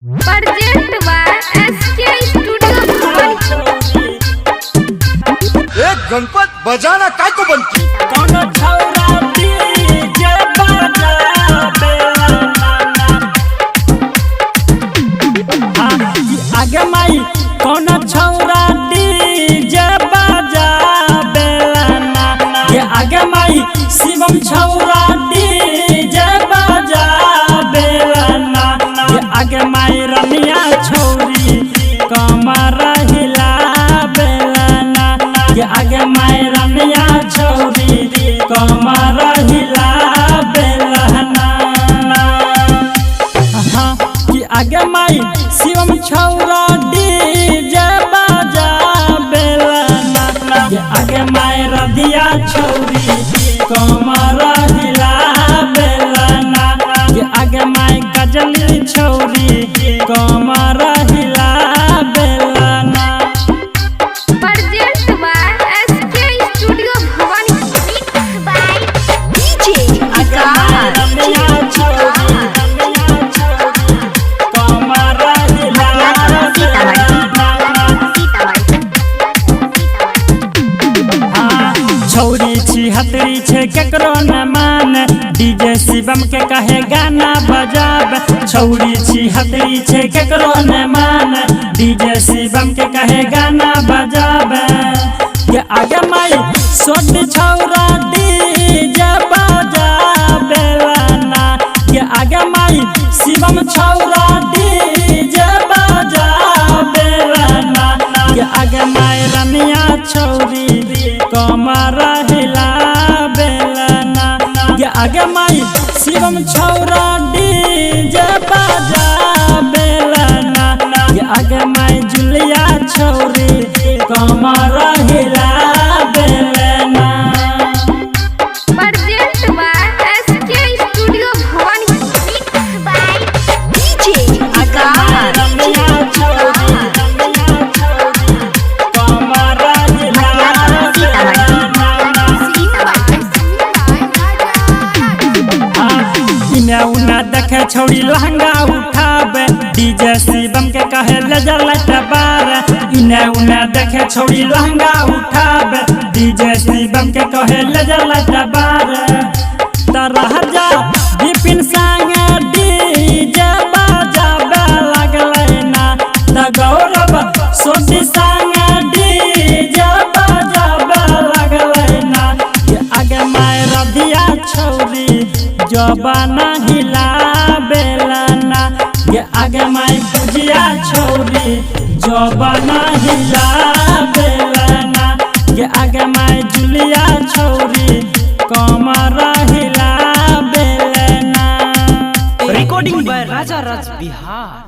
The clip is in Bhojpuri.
Present by SK studio Bhavani. एक गणपत बजाना काय को बनती कोनो छौरा डीजे बजावे आगे माई कोनो छौरा डीजे बजावे ये आगे माई शिवम छौरा डीजे बजावे ये आगे माई रमिया छौरी कमर हिलावे ये आगे माई रमिया छौरी कमर हिलावे कि आगे माई शिवम छौरा डीजे बजावे ये आगे माई रधिया छौरी कमर हिलावे ये आगे माई गजली छौरी कमर हिलावे present by SK studio Bhavani. Mix by DJ आगे माई रमिया छौरी कमर छौरी छिहत्तरी छे केकरो न मान डीजे शिवम के कहे गाना बजाब छौरी छिहत्तरी छे केकरो न मान डीजे शिवम के कहे गाना बजाब ये आगे माई सोट छौरा डीजे बजाबे ना ये आगे माई शिवम छौरा डीजे बजाबे ना ये आगे माई रमिया छौरी कमर हिलावे ये आगे माई शिवम छौरा डीजे बजावे ये आगे माई जुलिया छौरी कमर हिलावे present by SK studio Bhavani. Mix by DJ आगे माई रमिया छौरी कमर इने उना देखे छौरी लहंगा उठावे डीजे शिवम के कहे ले जा लटबार इने उना देखे छौरी लहंगा उठावे डीजे शिवम के कहे ले जा लटबार तरह जा विपिन संग डीजे बजावे लगले ना त गौरव सोटी संग डीजे बजावे लगले ना ये आगे माय रधिया छौरी जबाना हिलावे ना ये आगे माई बुझिया छौरी जबाना हिलावे ना ये आगे माई जुलिया छौरी कमर हिलावे ना। Recording by Raja Raj Bihar.